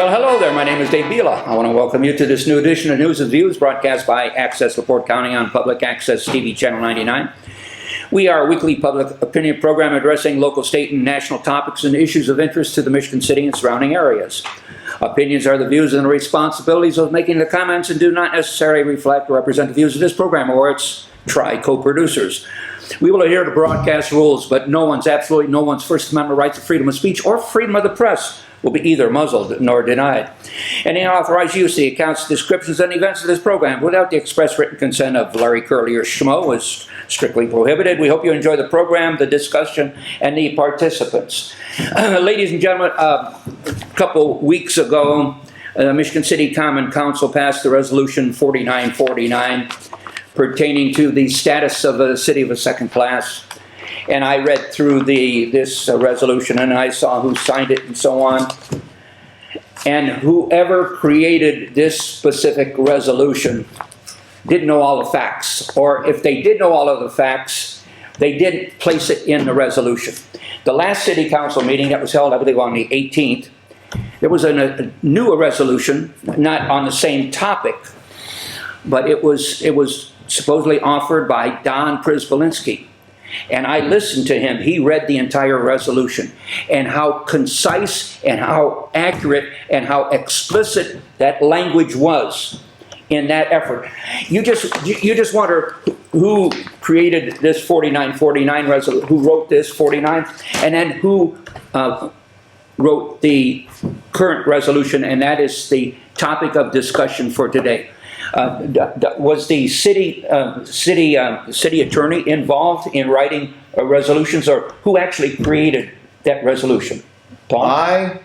Well, hello there. My name is Dave Bila. I want to welcome you to this new edition of News and Views broadcast by Access LaPorte County on Public Access TV Channel 99. We are a weekly public opinion program addressing local, state, and national topics and issues of interest to the Michigan City and surrounding areas. Opinions are the views and the responsibilities of making the comments and do not necessarily reflect or represent the views of this program or its co-producers. We will adhere to broadcast rules, but absolutely no one's First Amendment rights of freedom of speech or freedom of the press will be either muzzled nor denied. Any unauthorized use of the accounts, descriptions, and events of this program without the express written consent of Larry Curly or Schmo is strictly prohibited. We hope you enjoy the program, the discussion, and the participants. Ladies and gentlemen, a couple weeks ago, the Michigan City Common Council passed the Resolution 4949 pertaining to the status of a city of a second class. And I read through this resolution, and I saw who signed it and so on. And whoever created this specific resolution didn't know all the facts. Or if they did know all of the facts, they didn't place it in the resolution. The last city council meeting that was held, I believe, on the 18th, there was a new resolution, not on the same topic, but it was supposedly offered by Don Przybylski. And I listened to him. He read the entire resolution and how concise and how accurate and how explicit that language was in that effort. You just wonder who created this 4949 resolution, who wrote this 49, and then who wrote the current resolution, and that is the topic of discussion for today. Was the city attorney involved in writing resolutions, or who actually created that resolution? Paul? I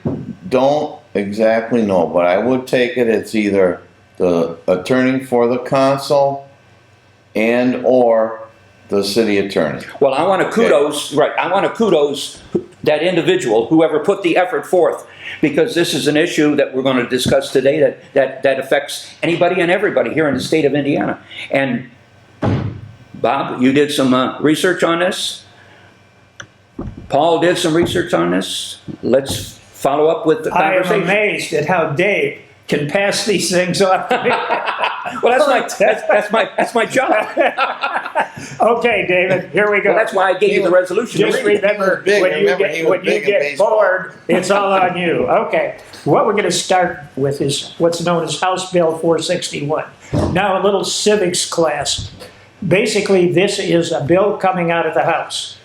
don't exactly know, but I would take it's either the attorney for the council and or the city attorney. Well, I want to kudos, right, I want to kudos that individual, whoever put the effort forth, because this is an issue that we're going to discuss today that affects anybody and everybody here in the state of Indiana. And Bob, you did some research on this. Paul did some research on this. Let's follow up with the conversation. I am amazed at how Dave can pass these things on. Well, that's my job. Okay, David, here we go. Well, that's why I gave you the resolution. Just remember, when you get bored, it's all on you. Okay, what we're going to start with is what's known as House Bill 461. Now, a little civics class. Basically, this is a bill coming out of the House.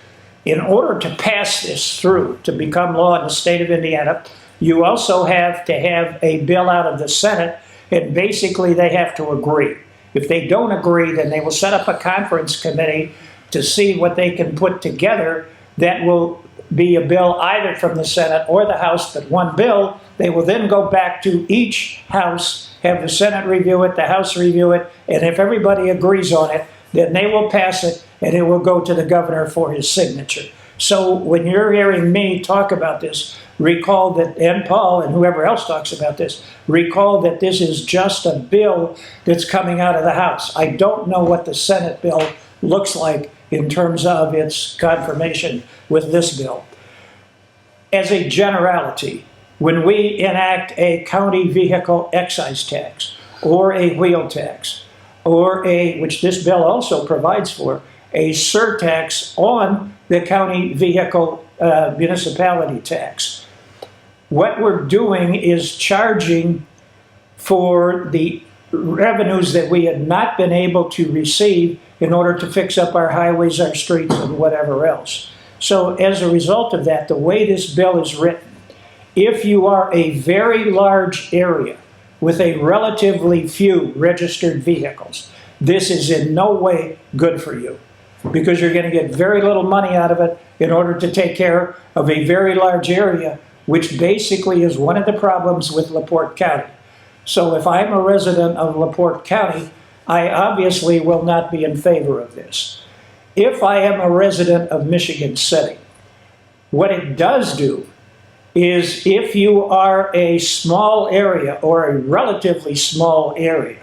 In order to pass this through, to become law in the state of Indiana, you also have to have a bill out of the Senate, and basically they have to agree. If they don't agree, then they will set up a conference committee to see what they can put together that will be a bill either from the Senate or the House, but one bill. They will then go back to each House, have the Senate review it, the House review it, and if everybody agrees on it, then they will pass it, and it will go to the governor for his signature. So when you're hearing me talk about this, recall that, and Paul and whoever else talks about this, recall that this is just a bill that's coming out of the House. I don't know what the Senate bill looks like in terms of its confirmation with this bill. As a generality, when we enact a county vehicle excise tax or a wheel tax or which this bill also provides for, a surtax on the county vehicle municipality tax. What we're doing is charging for the revenues that we had not been able to receive in order to fix up our highways, our streets, and whatever else. So as a result of that, the way this bill is written, if you are a very large area with a relatively few registered vehicles, this is in no way good for you, because you're going to get very little money out of it in order to take care of a very large area, which basically is one of the problems with LaPorte County. So if I'm a resident of LaPorte County, I obviously will not be in favor of this. If I am a resident of Michigan City, what it does do is if you are a small area or a relatively small area,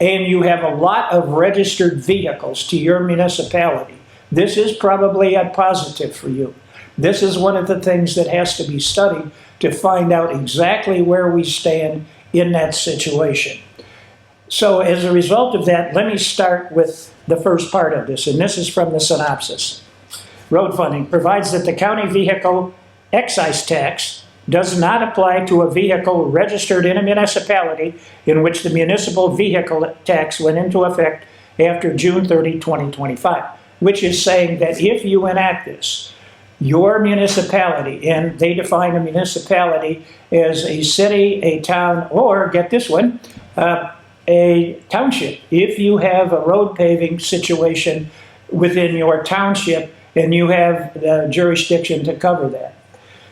and you have a lot of registered vehicles to your municipality, this is probably a positive for you. This is one of the things that has to be studied to find out exactly where we stand in that situation. So as a result of that, let me start with the first part of this, and this is from the synopsis. Road funding provides that the county vehicle excise tax does not apply to a vehicle registered in a municipality in which the municipal vehicle tax went into effect after June 30, 2025, which is saying that if you enact this, your municipality, and they define a municipality as a city, a town, or, get this one, a township. If you have a road paving situation within your township and you have the jurisdiction to cover that.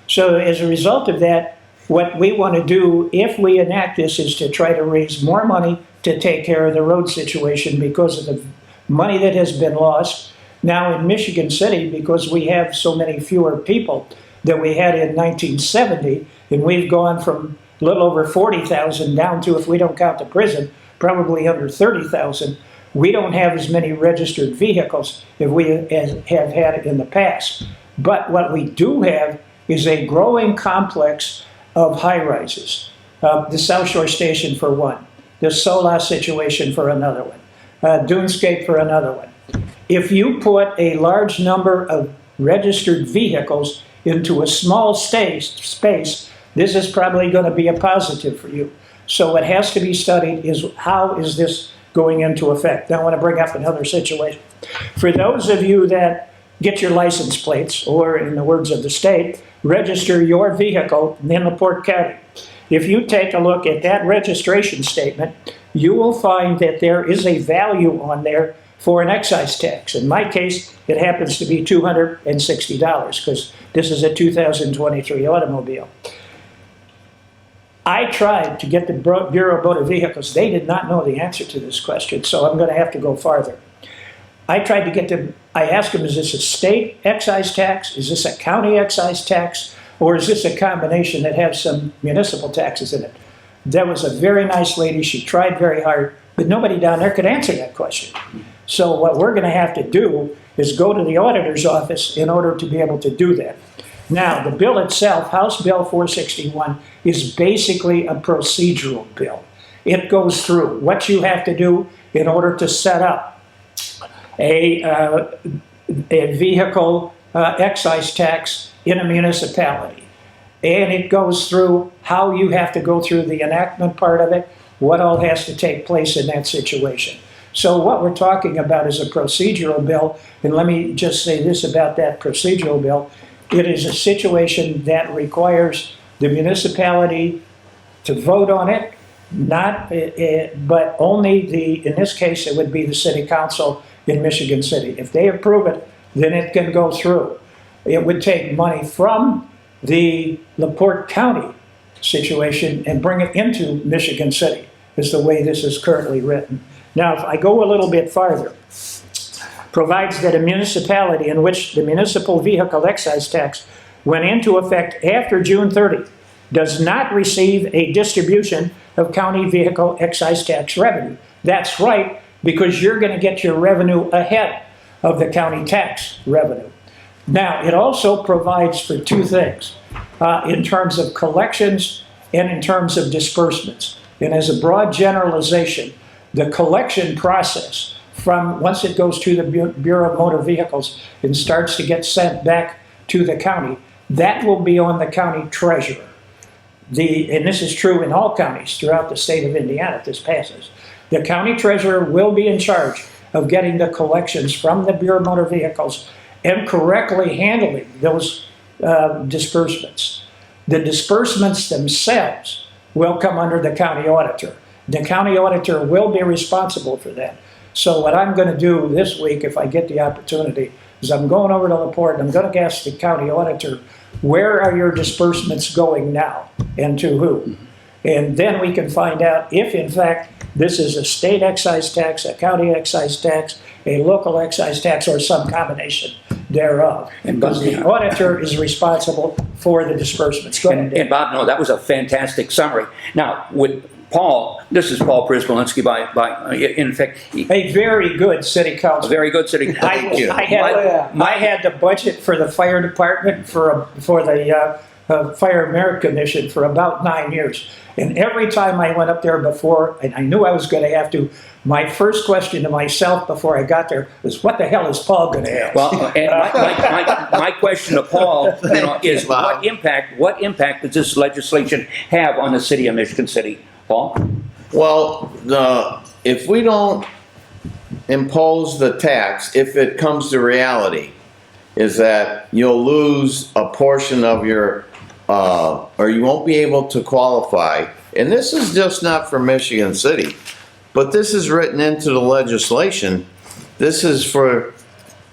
So as a result of that, what we want to do if we enact this is to try to raise more money to take care of the road situation because of the money that has been lost. Now in Michigan City, because we have so many fewer people than we had in 1970, and we've gone from a little over 40,000 down to, if we don't count the prison, probably under 30,000. We don't have as many registered vehicles as we have had in the past. But what we do have is a growing complex of high-rises. The South Shore Station for one, the Sola situation for another one, Dunescape for another one. If you put a large number of registered vehicles into a small space, this is probably going to be a positive for you. So what has to be studied is how is this going into effect. Now I want to bring up another situation. For those of you that get your license plates, or in the words of the state, register your vehicle in LaPorte County. If you take a look at that registration statement, you will find that there is a value on there for an excise tax. In my case, it happens to be $260 because this is a 2023 automobile. I tried to get the Bureau of Motor Vehicles. They did not know the answer to this question, so I'm going to have to go farther. I tried to get them, I asked them, is this a state excise tax? Is this a county excise tax? Or is this a combination that has some municipal taxes in it? That was a very nice lady. She tried very hard, but nobody down there could answer that question. So what we're going to have to do is go to the auditor's office in order to be able to do that. Now, the bill itself, House Bill 461, is basically a procedural bill. It goes through what you have to do in order to set up a vehicle excise tax in a municipality. And it goes through how you have to go through the enactment part of it, what all has to take place in that situation. So what we're talking about is a procedural bill, and let me just say this about that procedural bill. It is a situation that requires the municipality to vote on it, but only in this case, it would be the city council in Michigan City. If they approve it, then it can go through. It would take money from the LaPorte County situation and bring it into Michigan City, is the way this is currently written. Now, if I go a little bit farther, provides that a municipality in which the municipal vehicle excise tax went into effect after June 30 does not receive a distribution of county vehicle excise tax revenue. That's right, because you're going to get your revenue ahead of the county tax revenue. Now, it also provides for two things, in terms of collections and in terms of disbursements. And as a broad generalization, the collection process from once it goes to the Bureau of Motor Vehicles and starts to get sent back to the county, that will be on the county treasurer. And this is true in all counties throughout the state of Indiana if this passes. The county treasurer will be in charge of getting the collections from the Bureau of Motor Vehicles and correctly handling those disbursements. The disbursements themselves will come under the county auditor. The county auditor will be responsible for that. So what I'm going to do this week, if I get the opportunity, is I'm going over to LaPorte and I'm going to ask the county auditor, where are your disbursements going now and to who? And then we can find out if, in fact, this is a state excise tax, a county excise tax, a local excise tax, or some combination thereof. And because the auditor is responsible for the disbursements. Go ahead. And Bob, no, that was a fantastic summary. Now, Paul, this is Paul Prispolinski in fact, A very good city a council. very good city. Thank you. I had the budget for the fire department for the Fire Merit Commission for about 9 years. And every time I went up there before, and I knew I was going to have to, my first question to myself before I got there was, what the hell is Paul going to ask? Well, and my question to Paul, is Bob. what impact does this legislation have on the city of Michigan City? Paul? Well, if we don't impose the tax, if it comes to reality, is that you'll lose a portion of your, or you won't be able to qualify. And this is just not for Michigan City, but this is written into the legislation. This is for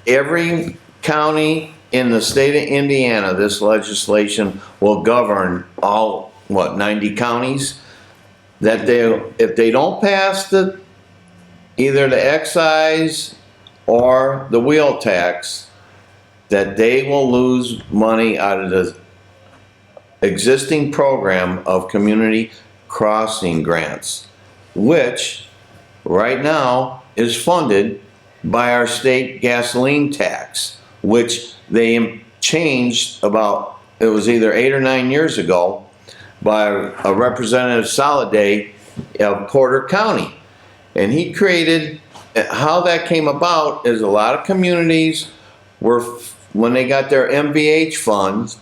every county in the state of Indiana. This legislation will govern all, 90 counties? That if they don't pass either the excise or the wheel tax, that they will lose money out of the existing program of community crossing grants, which right now is funded by our state gasoline tax, which they changed about, it was either 8 or 9 years ago, by a Representative Soliday of Porter County. And he created, how that came about is a lot of communities were, when they got their MVH funds,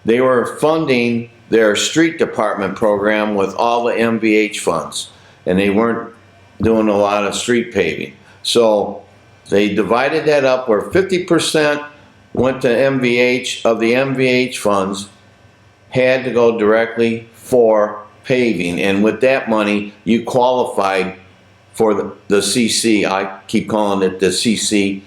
they were funding their street department program with all the MVH funds. And they weren't doing a lot of street paving. So they divided that up where 50% went to MVH, of the MVH funds had to go directly for paving. And with that money, you qualified for the CC, I keep calling it the CC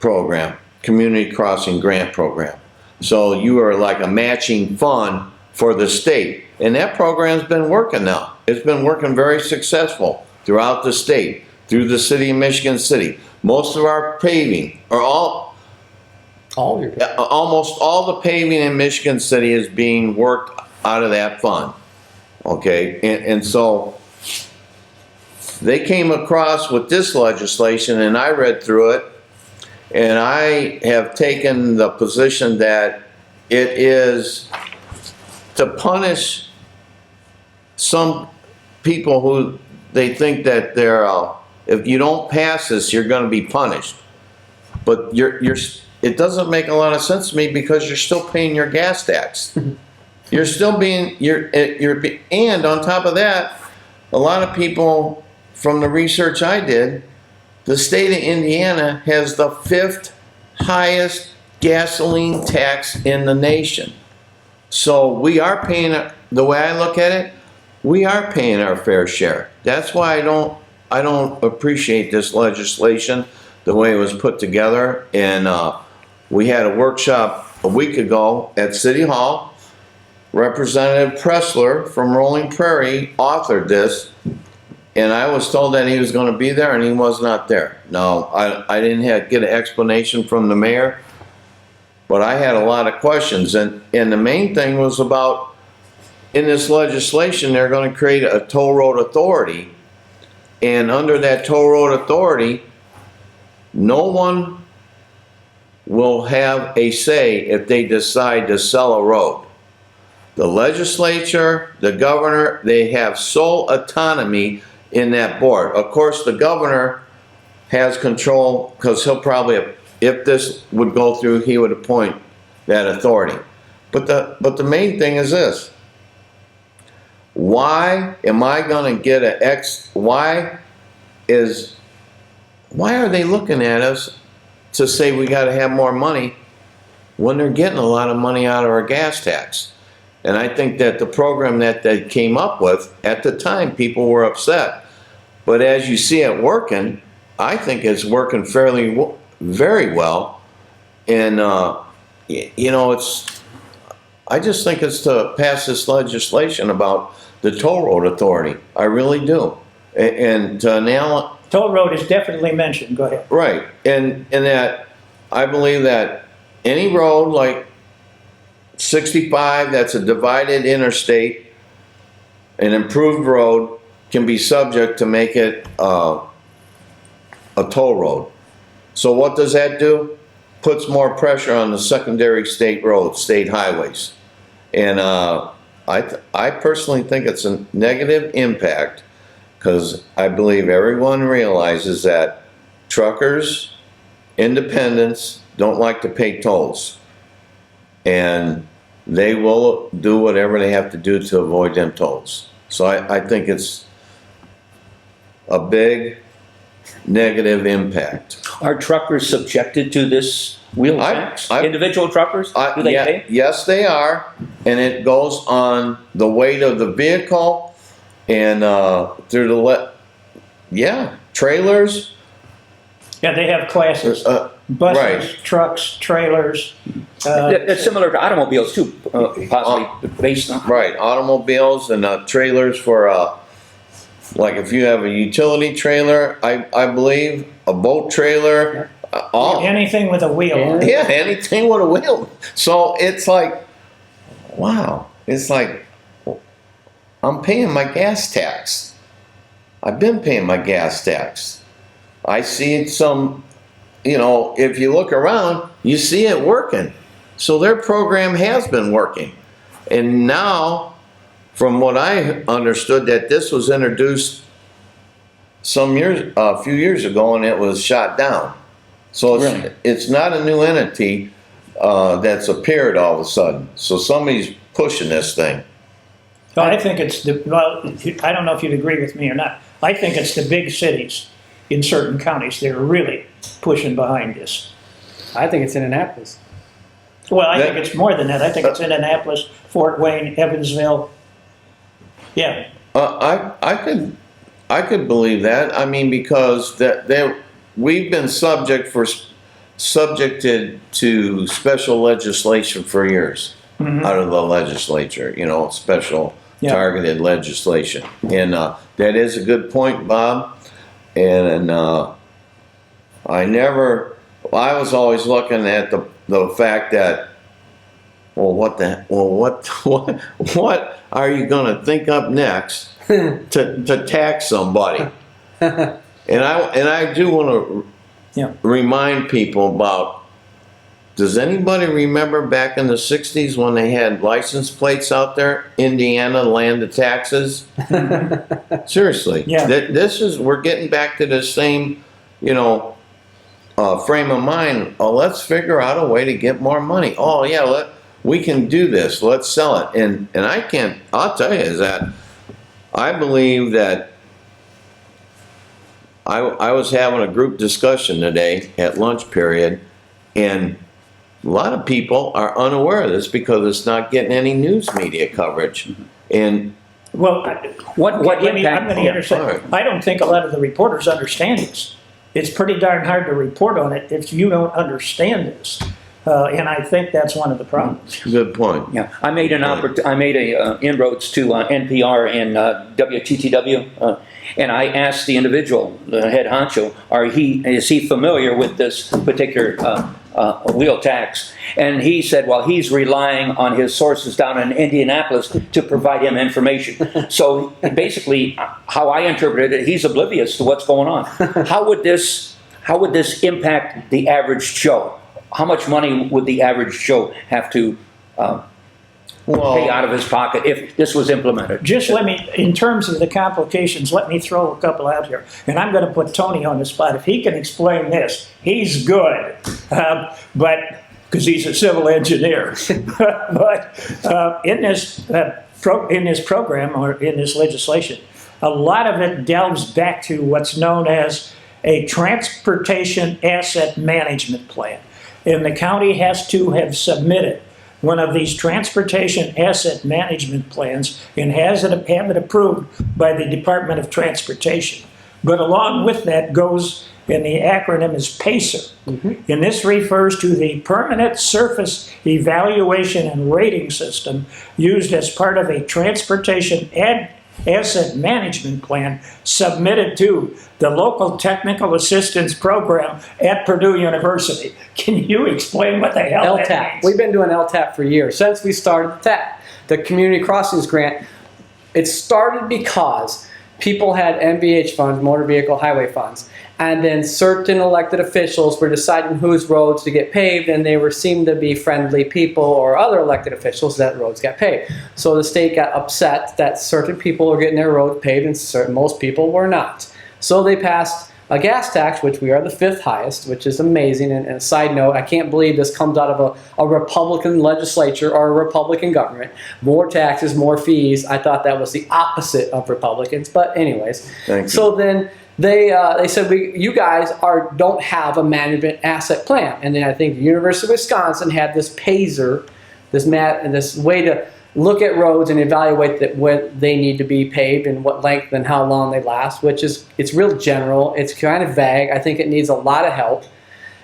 program, Community Crossing Grant Program. So you are like a matching fund for the state. And that program's been working now. It's been working very successful throughout the state, through the city of Michigan City. Most of our paving, or almost all the paving in Michigan City is being worked out of that fund. Okay, and so they came across with this legislation, and I read through it, and I have taken the position that it is to punish some people who they think that they're, if you don't pass this, you're going to be punished. But it doesn't make a lot of sense to me because you're still paying your gas tax. You're still being, and on top of that, a lot of people, from the research I did, the state of Indiana has the 5th highest gasoline tax in the nation. So we are paying, the way I look at it, we are paying our fair share. That's why I don't appreciate this legislation, the way it was put together. And we had a workshop a week ago at City Hall. Representative Pressler from Rolling Prairie authored this, and I was told that he was going to be there, and he was not there. Now, I didn't get an explanation from the mayor, but I had a lot of questions, and the main thing was about, in this legislation, they're going to create a toll road authority, and under that toll road authority, no one will have a say if they decide to sell a road. The legislature, the governor, they have sole autonomy in that board. Of course, the governor has control because he'll probably, if this would go through, he would appoint that authority. But the main thing is this. Why am I going to get why are they looking at us to say we got to have more money when they're getting a lot of money out of our gas tax? And I think that the program that they came up with, at the time, people were upset. But as you see it working, I think it's working very well. And, I just think it's to pass this legislation about the toll road authority. I really do. And now, Toll road is definitely mentioned. Go ahead. right. And that I believe that any road like 65, that's a divided interstate, an improved road can be subject to make it a toll road. So what does that do? Puts more pressure on the secondary state roads, state highways. And I personally think it's a negative impact, because I believe everyone realizes that truckers, independents don't like to pay tolls. And they will do whatever they have to do to avoid them tolls. So I think it's a big negative impact. Are truckers subjected to this wheel tax? Individual truckers? Do they Yeah, pay? yes, they are, and it goes on the weight of the vehicle and through the trailers. Yeah, they have classes, Right. buses, trucks, trailers. It's similar to automobiles too, possibly based on. Right, automobiles and trailers for like if you have a utility trailer, I believe, a boat trailer, all. Anything with a wheel on it. Yeah, anything with a wheel. So it's like, wow. It's like, I'm paying my gas tax. I've been paying my gas tax. I see some, if you look around, you see it working. So their program has been working. And now, from what I understood, that this was introduced a few years ago, and it was shot down. So it's not a new entity that's appeared all of a sudden. So somebody's pushing this thing. Well, I think it's I don't know if you'd agree with me or not. I think it's the big cities in certain counties that are really pushing behind this. I think it's in Annapolis. Well, I think it's more than that. I think it's in Annapolis, Fort Wayne, Evansville. Yeah. I could believe that. I mean, because we've been subjected to special legislation for years out of the legislature. Special targeted legislation, and that is a good point, Bob. And I was always looking at the fact that, what are you going to think up next to tax somebody? And I do want to remind people about, does anybody remember back in the 60s when they had license plates out there, Indiana, land of taxes? Seriously. Yeah. We're getting back to the same, frame of mind. Oh, let's figure out a way to get more money. Oh yeah, we can do this. Let's sell it. And I'll tell you is that I believe that I was having a group discussion today at lunch period, and a lot of people are unaware of this because it's not getting any news media coverage. And Well, What I'm impact? going to intersect. All right. I don't think a lot of the reporters understand this. It's pretty darn hard to report on it if you don't understand this. And I think that's one of the problems. good point. Yeah, I made inroads to NPR and WTTW, and I asked the individual, the head honcho, is he familiar with this particular wheel tax? And he said, well, he's relying on his sources down in Indianapolis to provide him information. So basically, how I interpreted it, he's oblivious to what's going on. How would this impact the average Joe? How much money would the average Joe have to pay out of his pocket if this was implemented? Just let me, in terms of the complications, let me throw a couple out here. And I'm going to put Tony on the spot. If he can explain this, he's good. But because he's a civil engineer. But in this program or in this legislation, a lot of it delves back to what's known as a transportation asset management plan. And the county has to have submitted one of these transportation asset management plans and have it approved by the Department of Transportation. But along with that goes, and the acronym is PACER. And this refers to the Permanent Surface Evaluation and Rating System used as part of a transportation asset management plan submitted to the local technical assistance program at Purdue University. Can you explain what the hell that LTAP. means? We've been doing LTAP for years, since we started the TAP, the Community Crossings Grant. It started because people had MVH funds, motor vehicle highway funds, and then certain elected officials were deciding whose roads to get paved, and they were seemed to be friendly people or other elected officials that roads got paved. So the state got upset that certain people were getting their roads paved and most people were not. So they passed a gas tax, which we are the 5th highest, which is amazing. And a side note, I can't believe this comes out of a Republican legislature or a Republican government. More taxes, more fees. I thought that was the opposite of Republicans. But anyways, Thank you. so then they said, you guys don't have a management asset plan. And then I think the University of Wisconsin had this PASER, this way to look at roads and evaluate that when they need to be paved and what length and how long they last, it's real general. It's kind of vague. I think it needs a lot of help.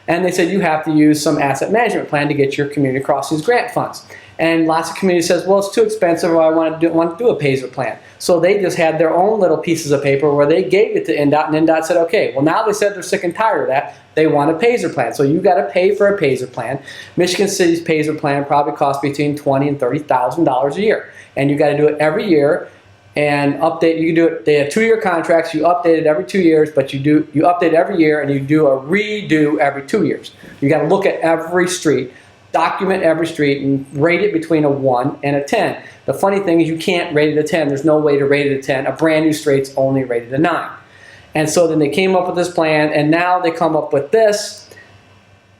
And they said you have to use some asset management plan to get your community crossings grant funds. And lots of communities says, well, it's too expensive, or I want to do a PASER plan. So they just had their own little pieces of paper where they gave it to NDOT, and NDOT said, okay, well, now they said they're sick and tired of that. They want a PASER plan. So you got to pay for a PASER plan. Michigan City's PASER plan probably costs between $20,000 and $30,000 a year. And you got to do it every year and update. You can do it. They have 2-year contracts. You update it every 2 years, but you update it every year, and you do a redo every 2 years. You got to look at every street, document every street, and rate it between a 1 and a 10. The funny thing is you can't rate it a 10. There's no way to rate it a 10. A brand new straight's only rated a 9. And so then they came up with this plan, and now they come up with this.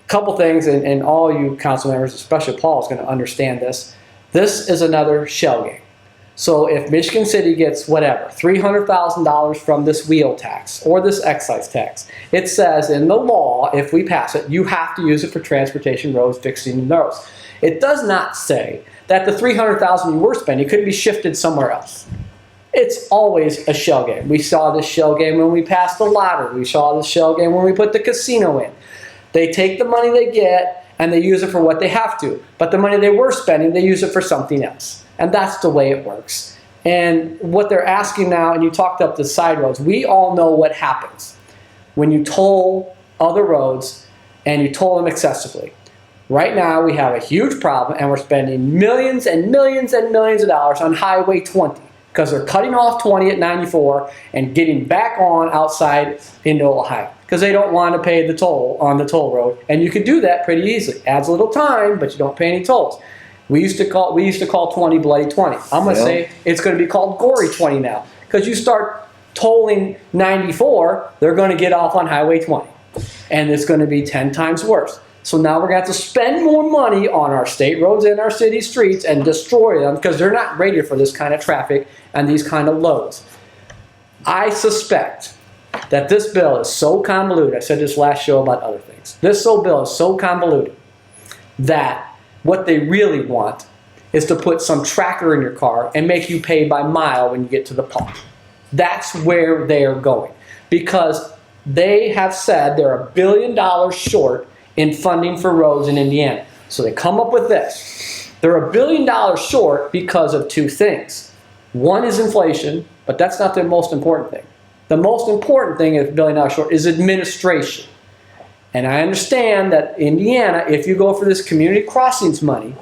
Couple things, and all you council members, especially Paul, is going to understand this. This is another shell game. So if Michigan City gets whatever, $300,000 from this wheel tax or this excise tax, it says in the law, if we pass it, you have to use it for transportation, roads, fixing those. It does not say that the $300,000 you were spending could be shifted somewhere else. It's always a shell game. We saw this shell game when we passed the lottery. We saw this shell game when we put the casino in. They take the money they get and they use it for what they have to. But the money they were spending, they use it for something else. And that's the way it works. And what they're asking now, and you talked up the side roads, we all know what happens when you toll other roads and you toll them excessively. Right now we have a huge problem, and we're spending millions and millions and millions of dollars on Highway 20 because they're cutting off 20 at 94 and getting back on outside into Ohio because they don't want to pay the toll on the toll road. And you can do that pretty easily. Adds a little time, but you don't pay any tolls. We used to call 20 Bloody 20. I'm going to say it's going to be called Gory 20 now. Because you start tolling 94, they're going to get off on Highway 20. And it's going to be 10 times worse. So now we're going to have to spend more money on our state roads and our city streets and destroy them because they're not rated for this kind of traffic and these kind of loads. I suspect that this bill is so convoluted. I said this last show about other things. This bill is so convoluted that what they really want is to put some tracker in your car and make you pay by mile when you get to the pump. That's where they are going. Because they have said they're $1 billion short in funding for roads in Indiana. So they come up with this. They're $1 billion short because of 2 things. One is inflation, but that's not the most important thing. The most important thing is $1 billion short is administration. And I understand that Indiana, if you go for this community crossings money,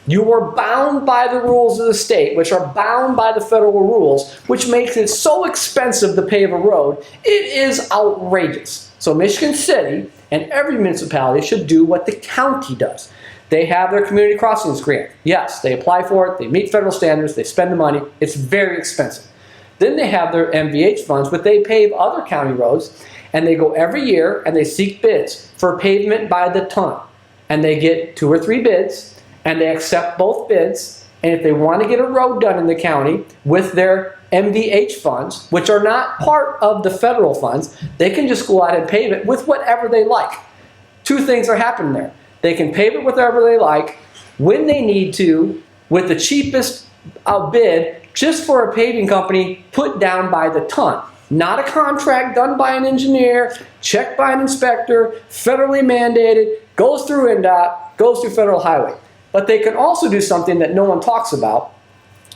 you are bound by the rules of the state, which are bound by the federal rules, which makes it so expensive to pave a road. It is outrageous. So Michigan City and every municipality should do what the county does. They have their community crossings grant. Yes, they apply for it, they meet federal standards, they spend the money. It's very expensive. Then they have their MVH funds, but they pave other county roads. And they go every year and they seek bids for pavement by the ton. And they get 2 or 3 bids and they accept both bids. And if they want to get a road done in the county with their MVH funds, which are not part of the federal funds, they can just go out and pave it with whatever they like. 2 things are happening there. They can pave it with whatever they like when they need to with the cheapest bid just for a paving company put down by the ton. Not a contract done by an engineer, checked by an inspector, federally mandated, goes through NDOT, goes through Federal Highway. But they can also do something that no one talks about.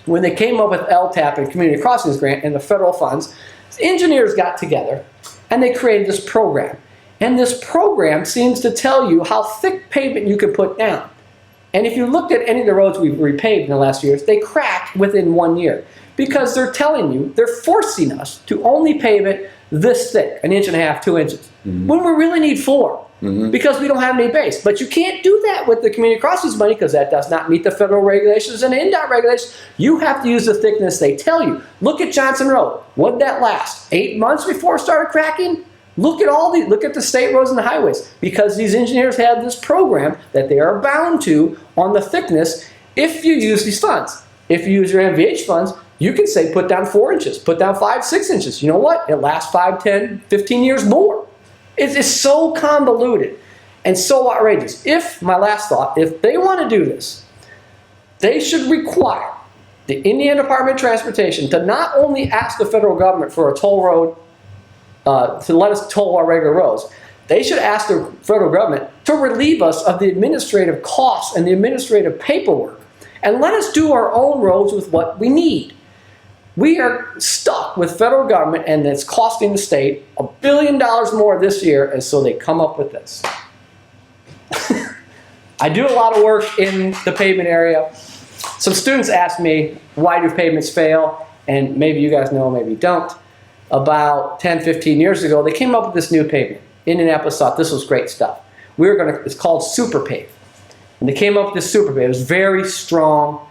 When they came up with LTAP and Community Crossings Grant and the federal funds, engineers got together and they created this program. And this program seems to tell you how thick pavement you can put down. And if you looked at any of the roads we've repaved in the last years, they cracked within 1 year. because they're telling you, they're forcing us to only pave it this thick, 1.5 inches, 2 inches, when we really need 4. Because we don't have any base. But you can't do that with the community crossings money because that does not meet the federal regulations and NDOT regulations. You have to use the thickness they tell you. Look at Johnson Road. What did that last? 8 months before it started cracking? Look at the state roads and the highways, because these engineers have this program that they are bound to on the thickness if you use these funds. If you use your MVH funds, you can say put down 4 inches, put down 5, 6 inches. You know what? It lasts 5, 10, 15 years more. It's so convoluted and so outrageous. My last thought, if they want to do this, they should require the Indiana Department of Transportation to not only ask the federal government for a toll road, to let us toll our regular roads. They should ask the federal government to relieve us of the administrative costs and the administrative paperwork and let us do our own roads with what we need. We are stuck with federal government, and it's costing the state $1 billion more this year, and so they come up with this. I do a lot of work in the pavement area. Some students ask me, why do pavements fail? And maybe you guys know, maybe you don't. About 10, 15 years ago, they came up with this new pavement. Indianapolis thought this was great stuff. It's called Super Pave. And they came up with this Super Pave. It was very strong,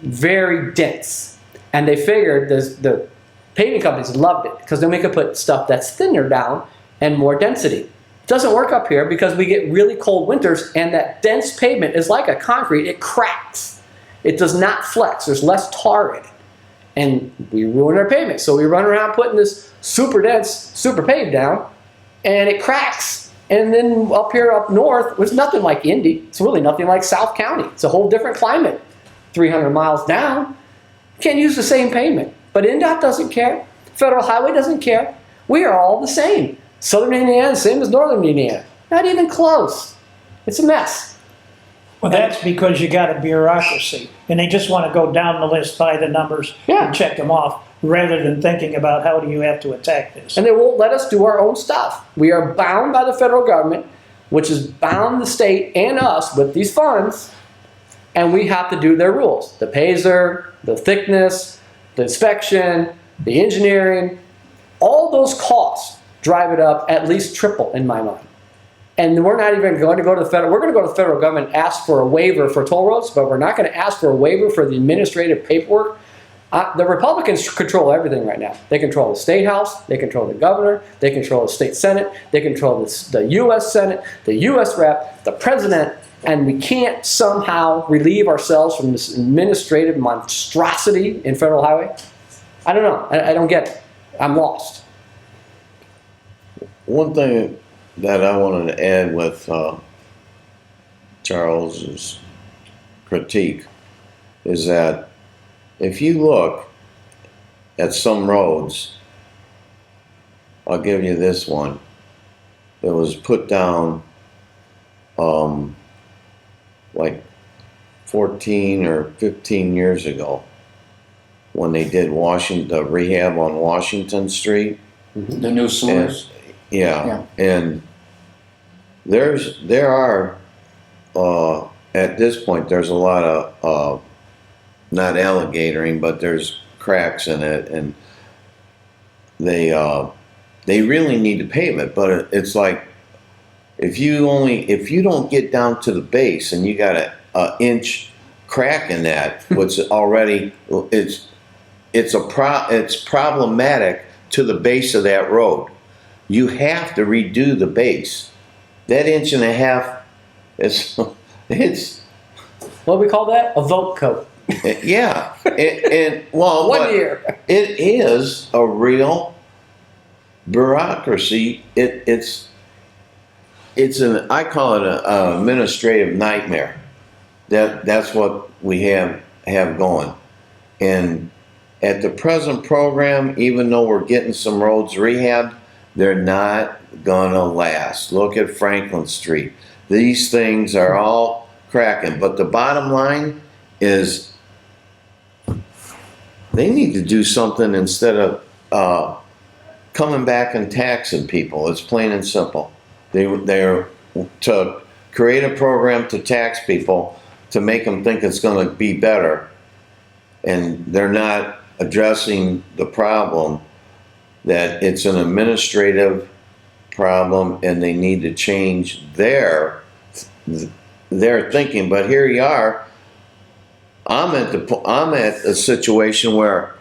very dense. And they figured the paving companies loved it because then we could put stuff that's thinner down and more density. It doesn't work up here because we get really cold winters, and that dense pavement is like a concrete. It cracks. It does not flex. There's less tar in it. And we ruin our pavement. So we run around putting this super dense, super paved down, and it cracks. And then up here, up north, there's nothing like Indy. It's really nothing like South County. It's a whole different climate. 300 miles down, you can't use the same pavement. But NDOT doesn't care. Federal Highway doesn't care. We are all the same. Southern Indiana, same as Northern Indiana. Not even close. It's a mess. Well, that's because you got a bureaucracy, and they just want to go down the list by the numbers and check them off, rather than thinking about how do you have to attack this. And they won't let us do our own stuff. We are bound by the federal government, which has bound the state and us with these funds, and we have to do their rules. The PASER, the thickness, the inspection, the engineering, all those costs drive it up at least triple in my mind. And we're not even going to go to the federal, we're going to go to the federal government and ask for a waiver for toll roads, but we're not going to ask for a waiver for the administrative paperwork. The Republicans control everything right now. They control the state house, they control the governor, they control the state senate, they control the U.S. Senate, the U.S. rep, the president, and we can't somehow relieve ourselves from this administrative monstrosity in federal highway. I don't know. I don't get it. I'm lost. One thing that I wanted to add with Charles's critique is that if you look at some roads, I'll give you this one. It was put down like 14 or 15 years ago when they did the rehab on Washington Street. The new sewers. Yeah, and there are at this point there's a lot of not alligatoring, but there's cracks in it, and they really need to pave it. But it's like if you don't get down to the base and you got an inch crack in that, what's already it's problematic to the base of that road. You have to redo the base. That 1.5 inches, it's What do we call that? A vote coat. yeah. Well, 1 year. It is a real bureaucracy. I call it an administrative nightmare. That's what we have going. And at the present program, even though we're getting some roads rehabbed, they're not gonna last. Look at Franklin Street. These things are all cracking. But the bottom line is they need to do something instead of coming back and taxing people. It's plain and simple. They're to create a program to tax people to make them think it's going to be better, and they're not addressing the problem, that it's an administrative problem and they need to change their thinking. But here you are, I'm at a situation where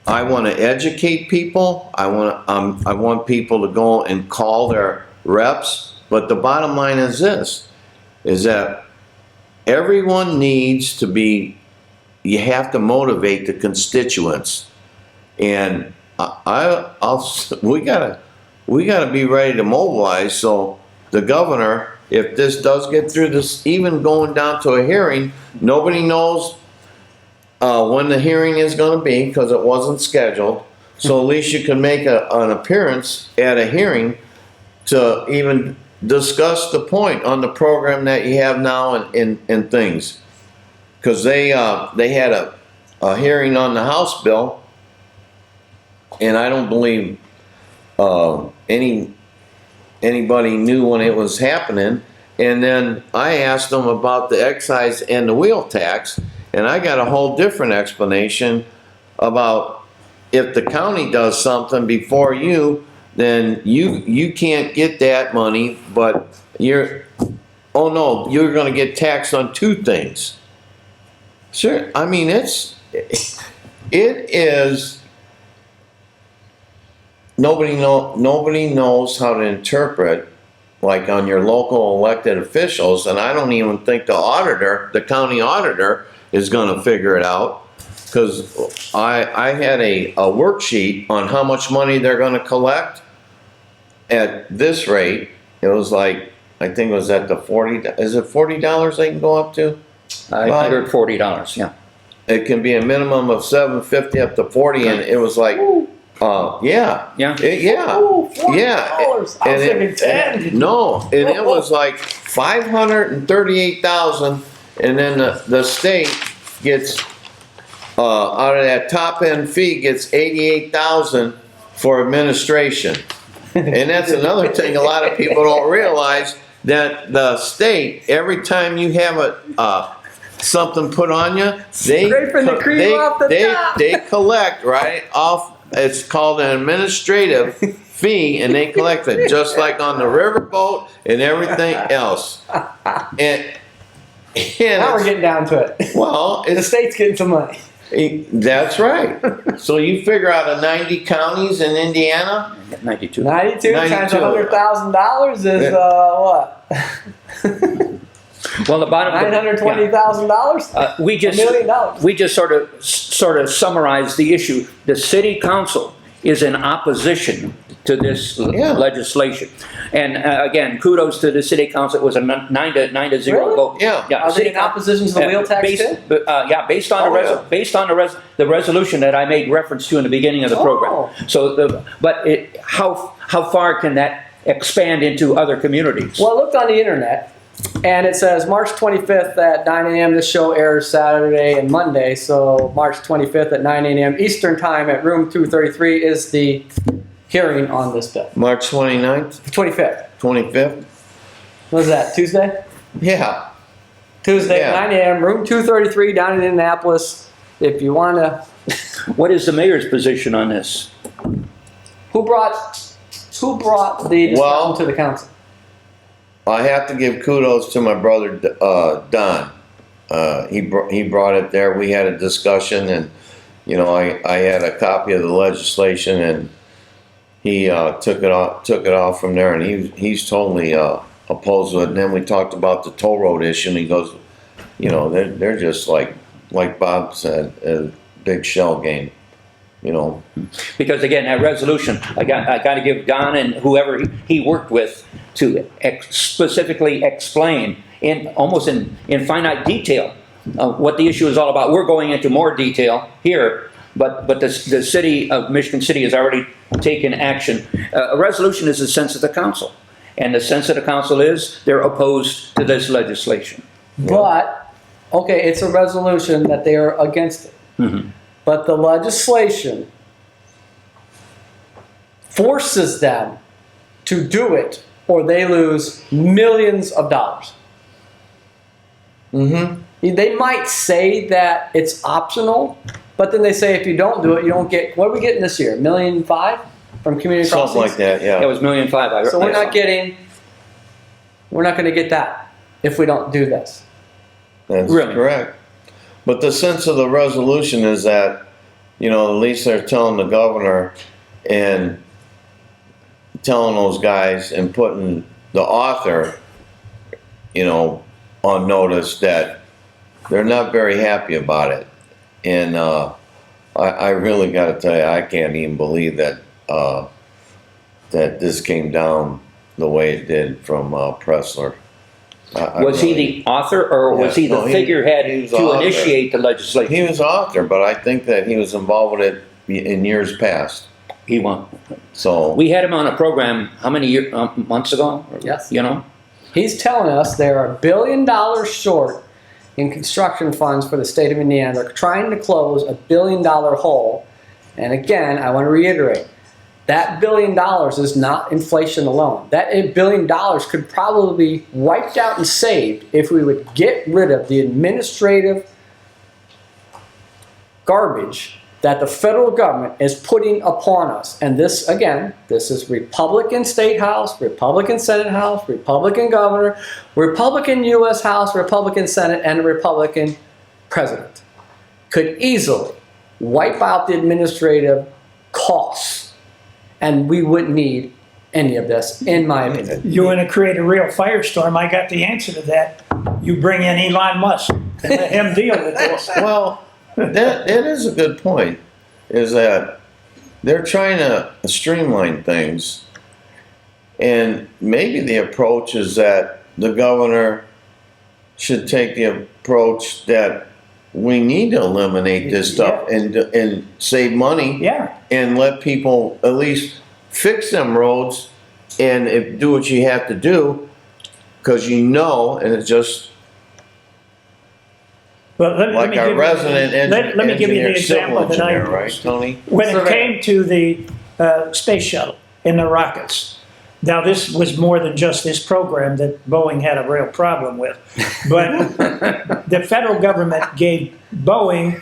I want to educate people. I want people to go and call their reps. But the bottom line is this, is that everyone needs to be, you have to motivate the constituents. And we gotta be ready to mobilize. So the governor, if this does get through this, even going down to a hearing, nobody knows when the hearing is going to be because it wasn't scheduled. So at least you can make an appearance at a hearing to even discuss the point on the program that you have now and things. Because they had a hearing on the House bill, and I don't believe anybody knew when it was happening. And then I asked them about the excise and the wheel tax, and I got a whole different explanation about if the county does something before you, then you can't get that money, but you're going to get taxed on two things. Sure, I mean, it is, nobody knows how to interpret, like on your local elected officials, and I don't even think the county auditor is going to figure it out, because I had a worksheet on how much money they're going to collect at this rate. It was like, I think it was at the is it $40 they can go up to? $140, yeah. It can be a minimum of $750 up to $40, and it was like, yeah. Yeah. $40. I was thinking 10. No, and it was like $538,000, and then the state gets out of that top end fee gets $88,000 for administration. And that's another thing a lot of people don't realize, that the state, every time you have something put on you, Scraping the cream off the top. they collect right off. It's called an administrative fee, and they collect it just like on the riverboat and everything else. And Now we're getting down to it. well, The state's getting some money. that's right. So you figure out of 90 counties in Indiana, 92. 92 times 92. $100,000 is what? Well, the bottom. $920,000. We just $1 million. we just sort of summarized the issue. The city council is in opposition to this legislation, and again, kudos to the city council. It was a 9-0 Really? vote. Yeah. Are they in opposition to the wheel tax based, too? based on the resolution that I made reference to in the beginning of the program. Oh. So, how far can that expand into other communities? Well, I looked on the internet, and it says March 25th at 9 a.m. This show airs Saturday and Monday, so March 25th at 9 a.m. Eastern Time at room 233 is the hearing on this bill. March 29th, 25th. 25th. What was that, Tuesday? Yeah. Tuesday Yeah. at 9 a.m., room 233 down in Indianapolis. If you want to... What is the mayor's position on this? Who brought the discussion to the council? I have to give kudos to my brother Don. He brought it there. We had a discussion, and I had a copy of the legislation, and he took it off from there, and he's totally opposed to it. And then we talked about the toll road issue, and he goes, they're just like Bob said, a big shell game. Because again, that resolution, I got to give Don and whoever he worked with to specifically explain almost in finite detail what the issue is all about. We're going into more detail here, but the city of Michigan City has already taken action. A resolution is the sense of the council, and the sense of the council is they're opposed to this legislation. But, okay, it's a resolution that they are against it. Mm-hmm. But the legislation forces them to do it, or they lose millions of dollars. Mm-hmm. They might say that it's optional, But then they say if you don't do it, you don't get, what are we getting this year? $1.5 million from community crossings? Something like that, It yeah. was $1.5 million. So we're not going to get that if we don't do this. That's Really? correct. But the sense of the resolution is that, at least they're telling the governor and telling those guys and putting the author, on notice that they're not very happy about it. And I really got to tell you, I can't even believe that that this came down the way it did from Pressler. Was he the author, or was he the No, figurehead he was to the author. initiate the legislation? He was author, but I think that he was involved with it in years past. He won. So We had him on a program, how many months ago? Yes. You know? He's telling us they're $1 billion short in construction funds for the state of Indiana. They're trying to close a $1 billion hole. And again, I want to reiterate, that $1 billion is not inflation alone. That $1 billion could probably be wiped out and saved if we would get rid of the administrative garbage that the federal government is putting upon us. And this, again, this is Republican State House, Republican Senate House, Republican Governor, Republican U.S. House, Republican Senate, and a Republican President. Could easily wipe out the administrative costs, and we wouldn't need any of this, in my opinion. You want to create a real firestorm, I got the answer to that. You bring in Elon Musk and let him deal with this. well, that is a good point. Is that they're trying to streamline things, and maybe the approach is that the governor should take the approach that we need to eliminate this stuff and save money. Yeah. And let people at least fix them roads and do what you have to do, because and it's just Well, let like me our give resident let me give you the engineer, civil example that I engineer, used. right, Tony? When it Surveyor. came to the space shuttle and the rockets. Now, this was more than just this program that Boeing had a real problem with. But the federal government gave Boeing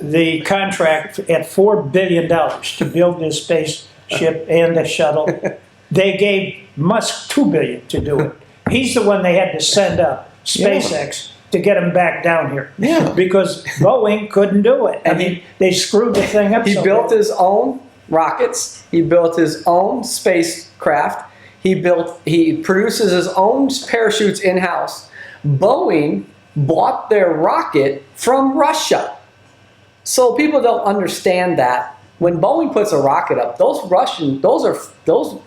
the contract at $4 billion to build this spaceship and the shuttle. They gave Musk $2 billion to do it. He's the one they had to send up, SpaceX, to get him back down here. Yeah. Because Boeing couldn't do it. I mean, they screwed the thing up He so built bad. his own rockets. He built his own spacecraft. He produces his own parachutes in-house. Boeing bought their rocket from Russia. So people don't understand that. When Boeing puts a rocket up, those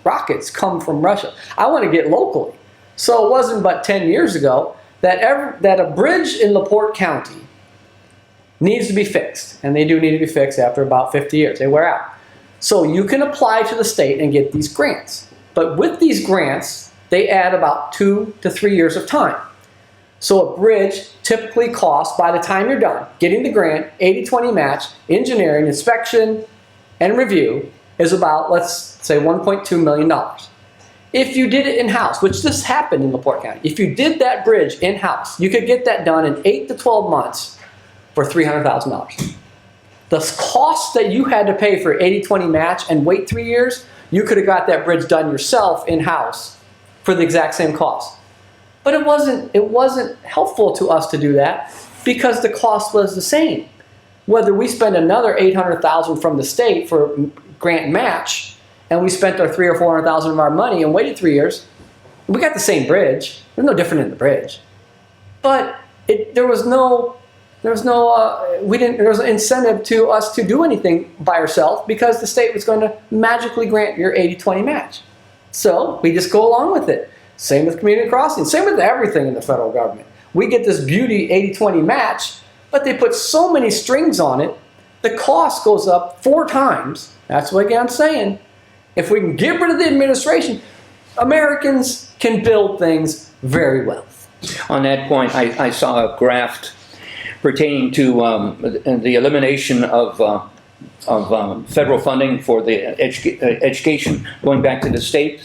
rockets come from Russia. I want to get locally. So it wasn't but 10 years ago that a bridge in LaPorte County needs to be fixed. And they do need to be fixed after about 50 years. They wear out. So you can apply to the state and get these grants. But with these grants, they add about 2 to 3 years of time. So a bridge typically costs, by the time you're done, getting the grant, 80-20 match, engineering, inspection, and review, is about, let's say, $1.2 million. If you did it in-house, which this happened in LaPorte County, if you did that bridge in-house, you could get that done in 8 to 12 months for $300,000. The cost that you had to pay for 80-20 match and wait 3 years, you could have got that bridge done yourself in-house for the exact same cost. But it wasn't helpful to us to do that because the cost was the same. Whether we spend another $800,000 from the state for grant match, and we spent our $300,000 or $400,000 of our money and waited 3 years, we got the same bridge. There's no different in the bridge. But there was no incentive to us to do anything by ourselves because the state was going to magically grant your 80-20 match. So we just go along with it. Same with community crossing. Same with everything in the federal government. We get this beauty 80-20 match, but they put so many strings on it, the cost goes up 4 times. That's what I'm saying. If we can get rid of the administration, Americans can build things very well. On that point, I saw a graph pertaining to the elimination of federal funding for the education going back to the state.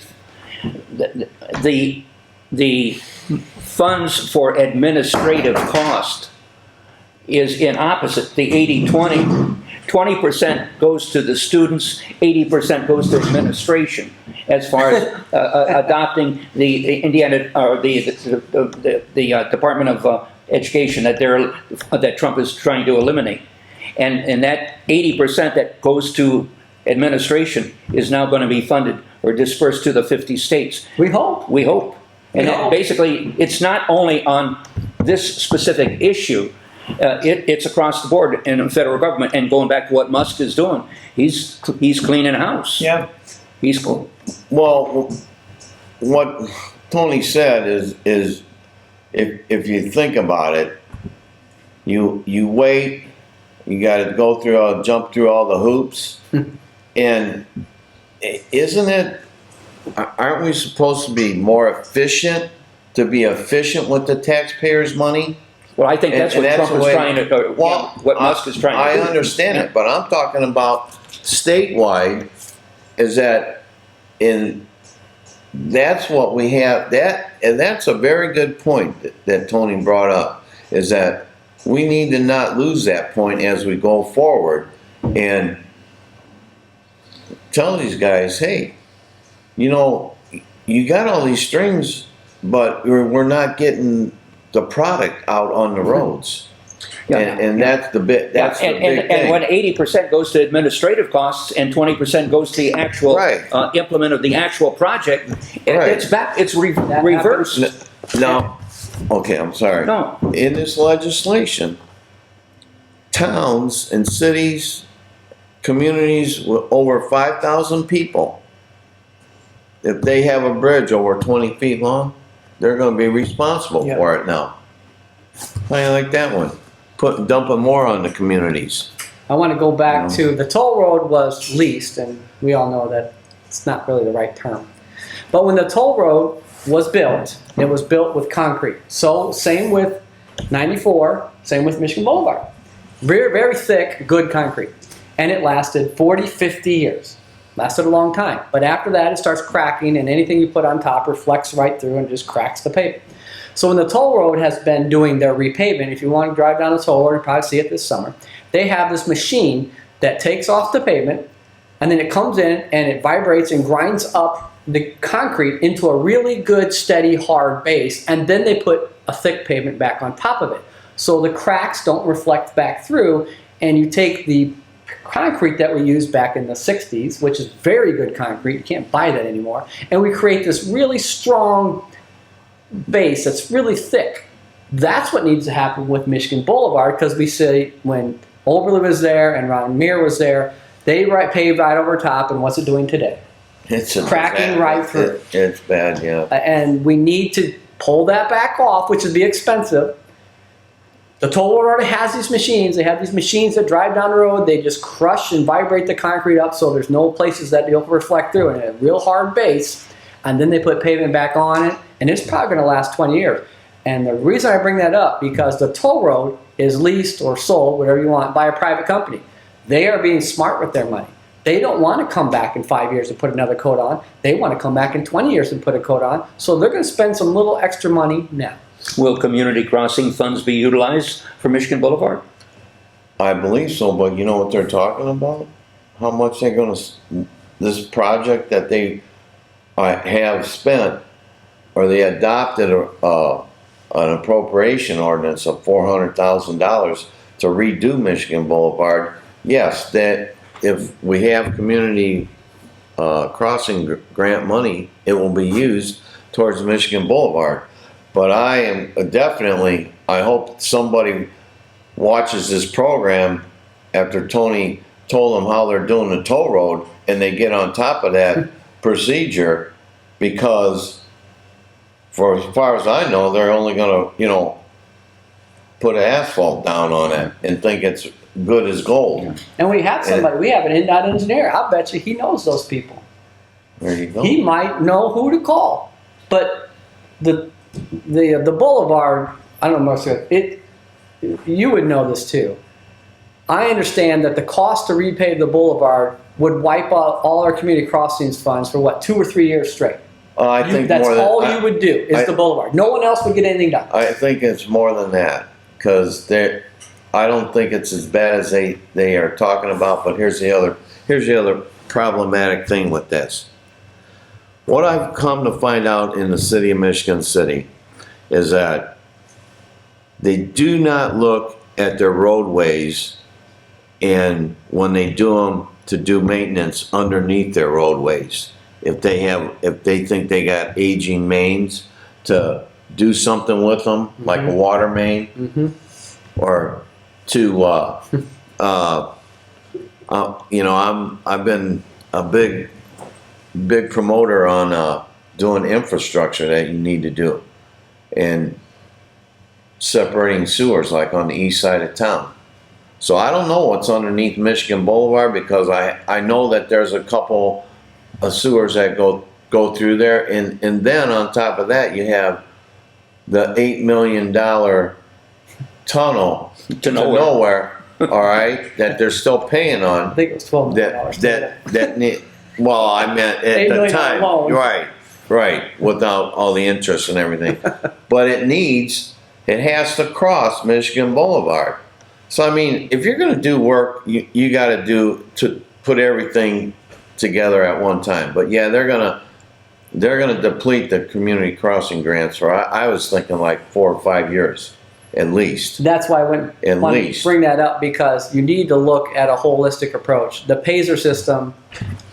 The funds for administrative cost is in opposite, the 80-20. 20% goes to the students, 80% goes to administration, as far as adopting the Indiana, or the Department of Education that Trump is trying to eliminate. And that 80% that goes to administration is now going to be funded or dispersed to the 50 states. We hope. We hope. And We hope. basically, it's not only on this specific issue, it's across the board in the federal government. And going back to what Musk is doing, he's cleaning house. Yeah. He's cool. Well, what Tony said is if you think about it, you wait, you got to go through, jump through all the hoops, and isn't it? Aren't we supposed to be more efficient? To be efficient with the taxpayers' money? Well, I think that's And what that's Trump the is way- trying to, what Musk is trying to do. I understand it, but I'm talking about statewide, is that that's what we have, and that's a very good point that Tony brought up, is that we need to not lose that point as we go forward and tell these guys, hey, you know, you got all these strings, but we're not getting the product out on the roads. Yeah. And that's the bit, that's the big And thing. when 80% goes to administrative costs and 20% goes to the actual Right. implement of the actual project, Right. it's back. It's That reversed. No, okay, I'm sorry. No. In this legislation, towns and cities, communities with over 5,000 people, if they have a bridge over 20 feet long, they're gonna be responsible Yeah. for it now. How do you like that one? Dumping more on the communities. I want to go back Yeah. to the toll road was leased, and we all know that it's not really the right term. But when the toll road was built, it was built with concrete. So same with 94, same with Michigan Boulevard. Very, very thick, good concrete. And it lasted 40, 50 years. Lasted a long time. But after that, it starts cracking, and anything you put on top reflects right through and just cracks the pavement. So when the toll road has been doing their repavement, if you want to drive down the toll road, you'll probably see it this summer, they have this machine that takes off the pavement, and then it comes in and it vibrates and grinds up the concrete into a really good, steady, hard base, and then they put a thick pavement back on top of it. So the cracks don't reflect back through, and you take the concrete that we used back in the 60s, which is very good concrete, you can't buy that anymore, and we create this really strong base that's really thick. That's what needs to happen with Michigan Boulevard, because we see when Oberle was there and Ron Meir was there, they paved right over top, and what's it doing today? It's a Cracking bad- right through. It's bad, yeah. And we need to pull that back off, which would be expensive. The toll road already has these machines. They have these machines that drive down the road. They just crush and vibrate the concrete up so there's no places that it'll reflect through, and a real hard base. And then they put pavement back on it, and it's probably going to last 20 years. And the reason I bring that up, because the toll road is leased or sold, whatever you want, by a private company. They are being smart with their money. They don't want to come back in 5 years and put another coat on. They want to come back in 20 years and put a coat on. So they're going to spend some little extra money now. Will community crossing funds be utilized for Michigan Boulevard? I believe so, but you know what they're talking about? How much they're gonna, this project that they have spent, or they adopted an appropriation ordinance of $400,000 to redo Michigan Boulevard. Yes, that if we have community crossing grant money, it will be used towards Michigan Boulevard. But I am definitely, I hope somebody watches this program after Tony told them how they're doing the toll road, and they get on top of that procedure, because for as far as I know, they're only gonna, you know, put asphalt down on it and think it's good as gold. And we have somebody, we have an INDOT engineer. I bet you he knows those people. There you go. He might know who to call. But the boulevard, I don't know, it. You would know this too. I understand that the cost to repave the boulevard would wipe out all our community crossings funds for what, 2 or 3 years straight. I think That's more than all you would do is I- the boulevard. No one else would get anything done. I think it's more than that, because I don't think it's as bad as they are talking about, but here's the other problematic thing with this. What I've come to find out in the city of Michigan City is that they do not look at their roadways and when they do them to do maintenance underneath their roadways. If they think they got aging mains, to do something with them, like a water main, or to, I've been a big promoter on doing infrastructure that you need to do, and separating sewers like on the east side of town. So I don't know what's underneath Michigan Boulevard, because I know that there's a couple of sewers that go through there, and then on top of that you have the $8 million tunnel to nowhere, all right, that they're still paying on. I think it was $12 million. Well, I meant at the time, loan. right, without all the interest and everything. But it has to cross Michigan Boulevard. So I mean, if you're going to do work, you got to put everything together at one time. But yeah, they're gonna deplete the community crossing grants for, I was thinking like 4 or 5 years at least. That's why I wanted to bring that up, because you need to look at a holistic approach. The PASER system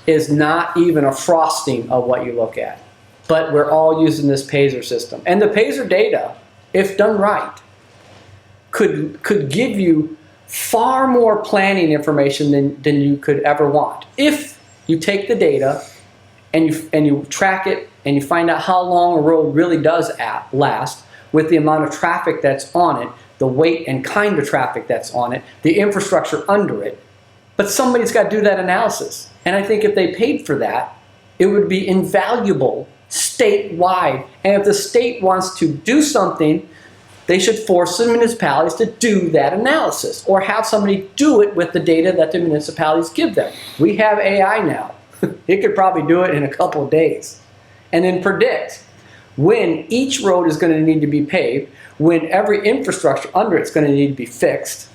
is not even a frosting of what you look at, but we're all using this PASER system. And the PASER data, if done right, could give you far more planning information than you could ever want. If you take the data and you track it and you find out how long a road really does last with the amount of traffic that's on it, the weight and kind of traffic that's on it, the infrastructure under it. But somebody's got to do that analysis. And I think if they paid for that, it would be invaluable statewide. And if the state wants to do something, they should force the municipalities to do that analysis, or have somebody do it with the data that the municipalities give them. We have AI now. It could probably do it in a couple of days. And then predict when each road is going to need to be paved, when every infrastructure under it's going to need to be fixed,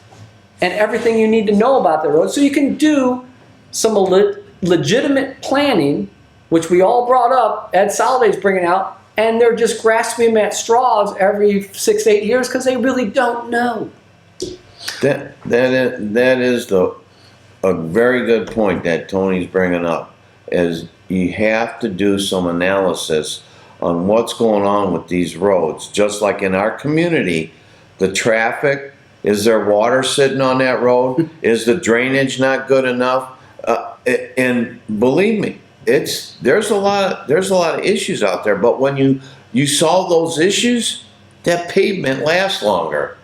and everything you need to know about the road, so you can do some legitimate planning, which we all brought up, Ed Soliday's bringing out, and they're just grasping at straws every 6 to 8 years because they really don't know. That is a very good point that Tony's bringing up, is you have to do some analysis on what's going on with these roads. Just like in our community, the traffic, is there water sitting on that road? Is the drainage not good enough? And believe me, there's a lot of issues out there, but when you solve those issues, that pavement lasts longer.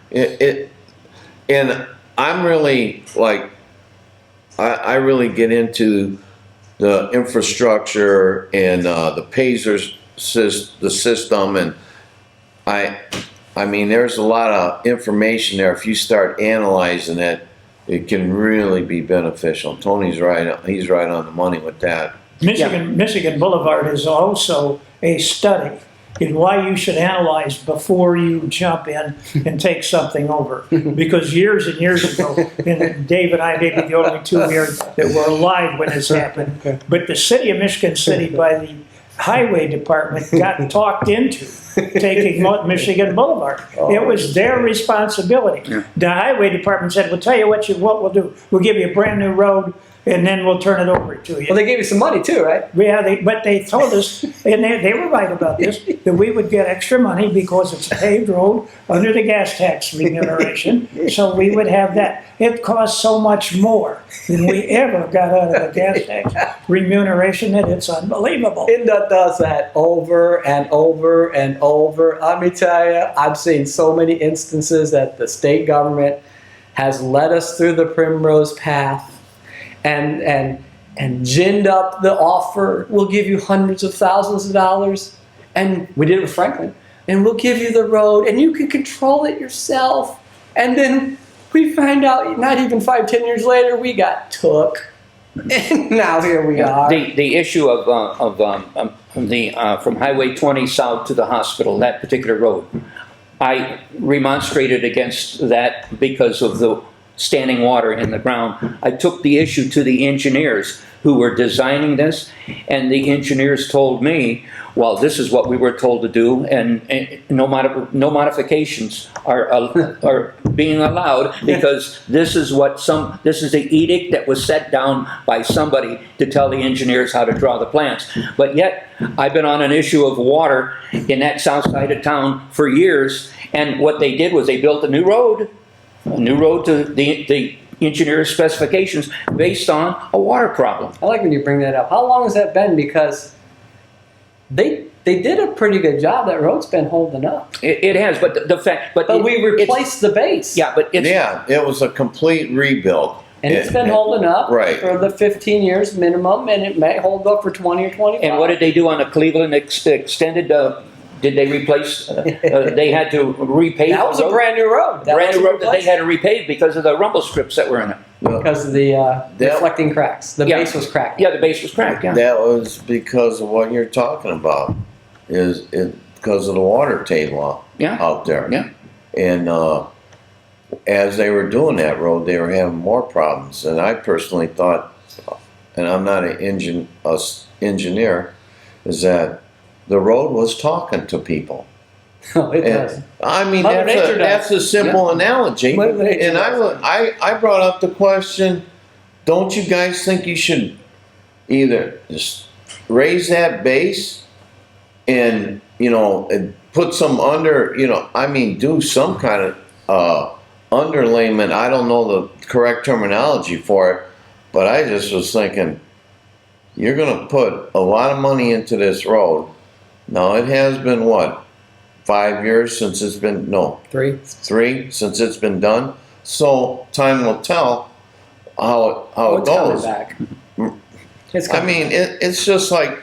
And I'm really like, I really get into the infrastructure and the PASER the system, and I mean, there's a lot of information there. If you start analyzing it, it can really be beneficial. Tony's right; he's right on the money with that. Michigan Boulevard is also a study in why you should analyze before you jump in and take something over. Because years and years ago, and Dave and I may be the only two here that were alive when this happened, but the city of Michigan City, by the highway department, got talked into taking Michigan Boulevard. It was their responsibility. Yeah. The highway department said, "We'll tell you what we'll do. We'll give you a brand new road, and then we'll turn it over to you." Well, they gave you some money too, right? Yeah, but they told us, and they were right about this, that we would get extra money because it's a paved road under the gas tax remuneration, so we would have that. It cost so much more than we ever got out of the gas tax remuneration that it's unbelievable. INDOT does that over and over and over. Let me tell you, I've seen so many instances that the state government has led us through the primrose path and ginned up the offer. We'll give you hundreds of thousands of dollars. And we did it with Franklin. And we'll give you the road, and you can control it yourself. And then we find out, not even 5-10 years later, we got took. And now here we are. The issue from Highway 20 south to the hospital, that particular road, I remonstrated against that because of the standing water in the ground. I took the issue to the engineers who were designing this, and the engineers told me, well, this is what we were told to do, and no modifications are being allowed, because this is the edict that was set down by somebody to tell the engineers how to draw the plans. But yet, I've been on an issue of water in that south side of town for years, and what they did was they built a new road to the engineer's specifications based on a water problem. I like when you bring that up. How long has that been? Because they did a pretty good job. That road's been holding up. It has, but the fact, But we replaced the base. Yeah, but it's, Yeah, it was a complete rebuild. And it's been holding up Right. for the 15 years minimum, and it may hold up for 20 or 25. and what did they do on the Cleveland extended? Did they replace? They had to repave. That was the a road? brand new road. That Brand new wasn't road that they replaced had to repave because of the rumble strips that were in it. because of the reflecting cracks. The Yeah. base was cracked. Yeah, the base was cracked. Yeah. That was because of what you're talking about, is it because of the water table Yeah. out there. Yeah. And as they were doing that road, they were having more problems. And I personally thought, and I'm not an engineer, is that the road was talking to people. it does. And, I mean, Mother Nature that's does. a simple analogy. Mother Nature And does. I brought up the question, don't you guys think you should either just raise that base and, and put some do some kind of underlayment. I don't know the correct terminology for it, but I just was thinking, you're going to put a lot of money into this road. Now, it has been, 5 years since it's been, no, 3. 3 since it's been done. So time will tell how it It's coming goes. back. It's I coming. mean, it's just like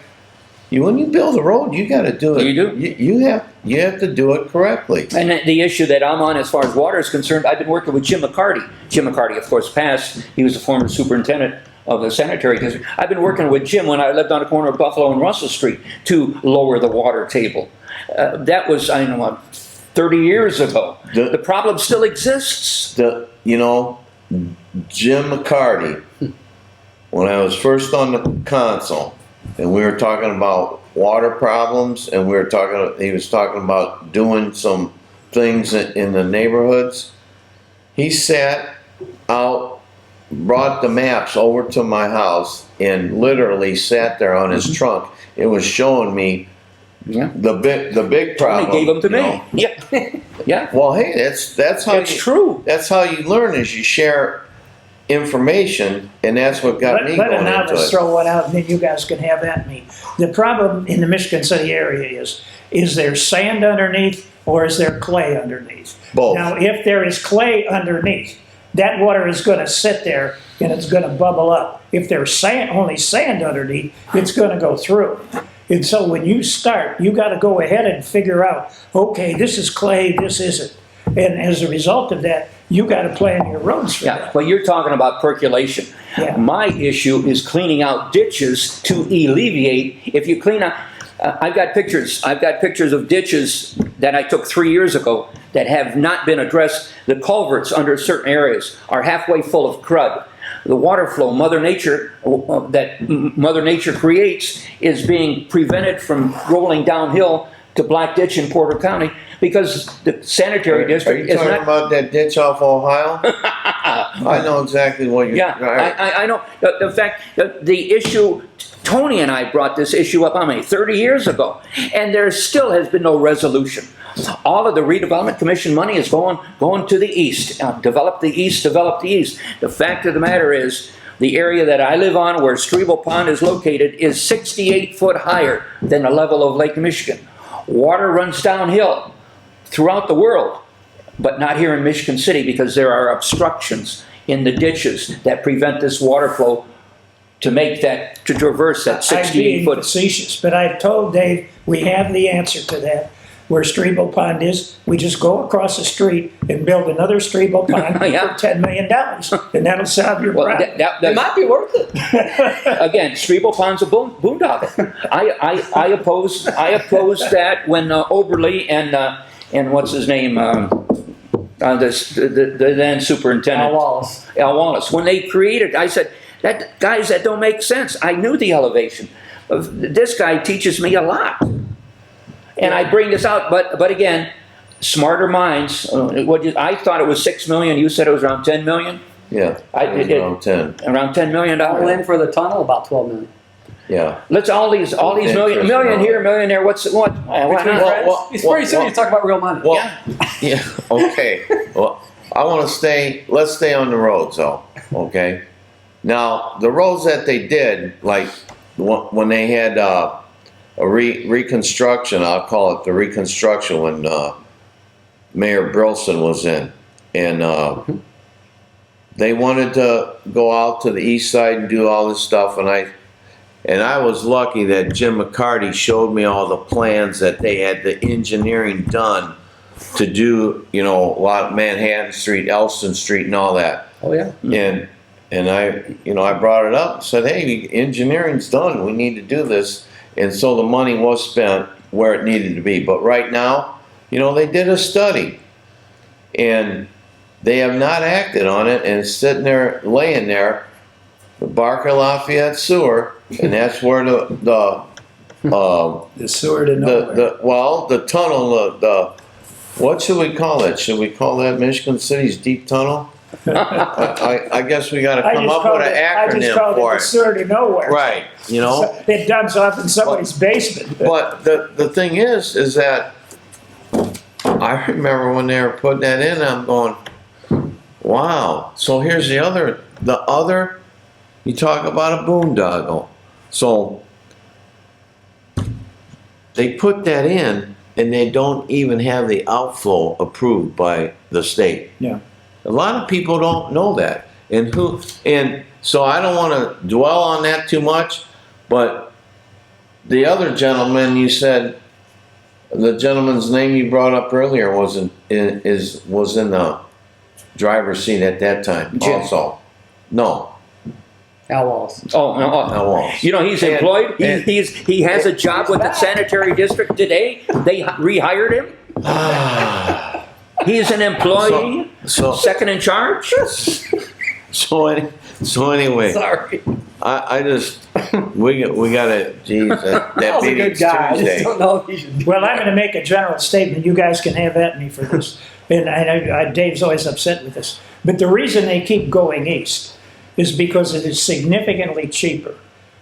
when you build a road, you got to do it. You do. You have to do it correctly. And the issue that I'm on as far as water is concerned, I've been working with Jim McCarty. Jim McCarty, of course, passed. He was the former superintendent of the sanitary district. I've been working with Jim when I lived on the corner of Buffalo and Russell Street to lower the water table. That was, 30 years ago. The problem still exists. Jim McCarty, when I was first on the council, and we were talking about water problems, and he was talking about doing some things in the neighborhoods. He sat out, brought the maps over to my house, and literally sat there on his trunk. It was showing me Yeah. the big problem. He gave them to you know. me. Yeah. Yeah. Well, hey, that's how It's true. That's how you learn, is you share information, and that's what got me Let going a into novice it. throw one out, and then you guys can have at me. The problem in the Michigan City area is there sand underneath or is there clay underneath? Both. Now, if there is clay underneath, that water is going to sit there and it's going to bubble up. If there's only sand underneath, it's going to go through. And so when you start, you got to go ahead and figure out, okay, this is clay, this isn't. And as a result of that, you got to plan your roads for Yeah, that. well, you're talking about percolation. Yeah. My issue is cleaning out ditches to alleviate. If you clean out, I've got pictures of ditches that I took 3 years ago that have not been addressed. The culverts under certain areas are halfway full of crud. The water flow Mother Nature creates is being prevented from rolling downhill to Black Ditch in Porter County because the sanitary Are district you is talking not. about that ditch off Ohio? I know exactly what you're. Yeah, I know. The fact that the issue, Tony and I brought this issue up, 30 years ago, and there still has been no resolution. All of the redevelopment commission money is going to the east. Develop the east, develop the east. The fact of the matter is, the area that I live on, where Strebel Pond is located, is 68 foot higher than the level of Lake Michigan. Water runs downhill throughout the world, but not here in Michigan City because there are obstructions in the ditches that prevent this water flow to traverse that I'm 68 being foot. facetious, but I told Dave we have the answer to that. Where Strebel Pond is, we just go across the street and build another Strebel Pond Yeah. for $10 million, and that'll solve your Well, problem. It might be worth it. Again, Strebel Pond's a boondoggle. I oppose that when Oberly and and what's his name, the then superintendent. Al Wallace. Al Wallace. When they created, I said, guys, that don't make sense. I knew the elevation. This guy teaches me a lot. And I bring this out, but again, smarter minds. I thought it was 6 million. You said it was around 10 million? Yeah, it was around 10. Around $10 million. All in for the tunnel, about 12 million. Yeah. Let's all these million here, million there. What? Why not? It's pretty soon you talk about real money. Well, yeah, okay. Well, let's stay on the roads though, okay? Now, the roads that they did, like when they had a reconstruction, I'll call it the reconstruction when Mayor Brilson was in, and they wanted to go out to the east side and do all this stuff, and I was lucky that Jim McCarty showed me all the plans that they had the engineering done to do, a lot of Manhattan Street, Elston Street, and all that. Oh, yeah. And I brought it up and said, hey, engineering's done. We need to do this. And so the money was spent where it needed to be. But right now, they did a study, and they have not acted on it, and it's sitting there, laying there, the Barker Lafayette sewer, and that's where the sewer to nowhere. the tunnel, what should we call it? Should we call that Michigan City's deep tunnel? I guess we got to come up with an I just acronym called for it the sewer to nowhere. Right, So it dumbs off in somebody's basement. But the thing is that I remember when they were putting that in, I'm going, wow. So here's the other, you talk about a boondoggle. So they put that in, and they don't even have the outflow approved by the state. Yeah. A lot of people don't know that. And so I don't want to dwell on that too much, but the other gentleman you said, the gentleman's name you brought up earlier was in the driver's seat at that time Jim. also. No. Al Wallace. Oh, no. Al Wallace. He's employed. He has a job with the sanitary district today. They rehired him. He's an employee, So second in charge. anyway, Sorry. I just we gotta. Geez, that That was a good meeting's guy. I just Tuesday. don't know if he should. Well, I'm going to make a general statement. You guys can have at me for this. And Dave's always upset with this. But the reason they keep going east is because it is significantly cheaper.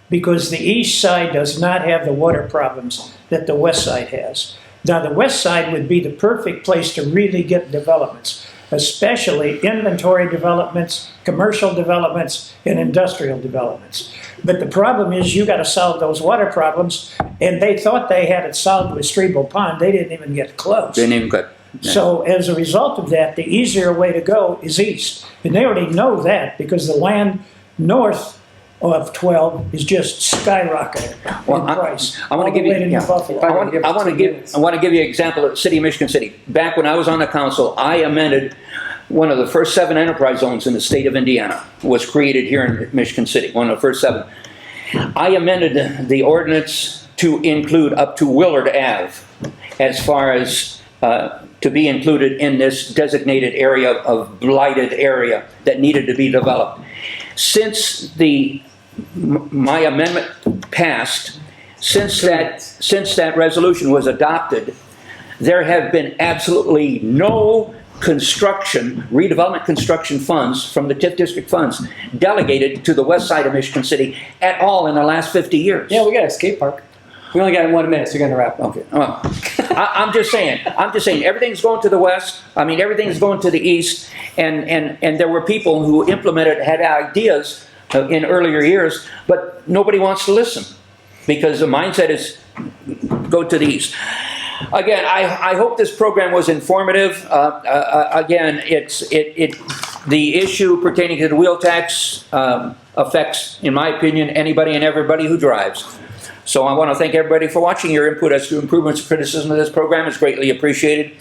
Because the east side does not have the water problems that the west side has. Now, the west side would be the perfect place to really get developments, especially inventory developments, commercial developments, and industrial developments. But the problem is you got to solve those water problems, and they thought they had it solved with Strebel Pond. They didn't even get close. Didn't even get. So as a result of that, the easier way to go is east. And they already know that because the land north of 12 is just skyrocketing in price. I want to give you. I want to give you an example of the city of Michigan City. Back when I was on the council, I amended one of the first 7 enterprise zones in the state of Indiana. Was created here in Michigan City. One of the first 7. I amended the ordinance to include up to Willard Ave, as far as to be included in this designated area of blighted area that needed to be developed. Since my amendment passed, since that resolution was adopted, there have been absolutely no redevelopment construction funds from the TIF district funds delegated to the west side of Michigan City at all in the last 50 years. Yeah, we got a skate park. We only got 1 minute, so you're going to wrap up. Okay. I'm just saying, everything's going to the west. I mean, everything's going to the east. And there were people who had ideas in earlier years, but nobody wants to listen because the mindset is go to the east. Again, I hope this program was informative. Again, the issue pertaining to the wheel tax affects, in my opinion, anybody and everybody who drives. So I want to thank everybody for watching. Your input as to improvements and criticism of this program is greatly appreciated.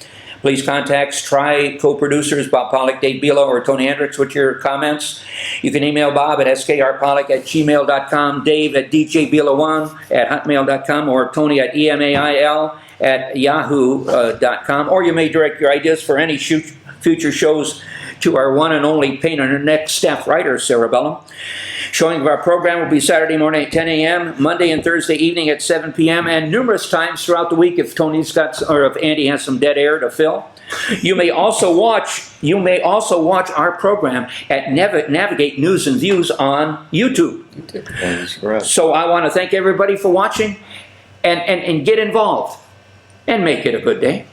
Please contact TRI co-producers Bob Pollock, Dave Bilo, or Tony Hendricks with your comments. You can email Bob at skrpollock@gmail.com, Dave at djbilo1@hotmail.com, or Tony at email yahoo.com, or you may direct your ideas for any future shows to our one and only pain in the neck staff writer, Sarah Bellum. Showing of our program will be Saturday morning at 10 a.m., Monday and Thursday evening at 7 p.m., and numerous times throughout the week if Tony's got, or if Andy has some dead air to fill. You may also watch our program at Navigate News and Views on YouTube. That's correct. So I want to thank everybody for watching, and get involved and make it a good day.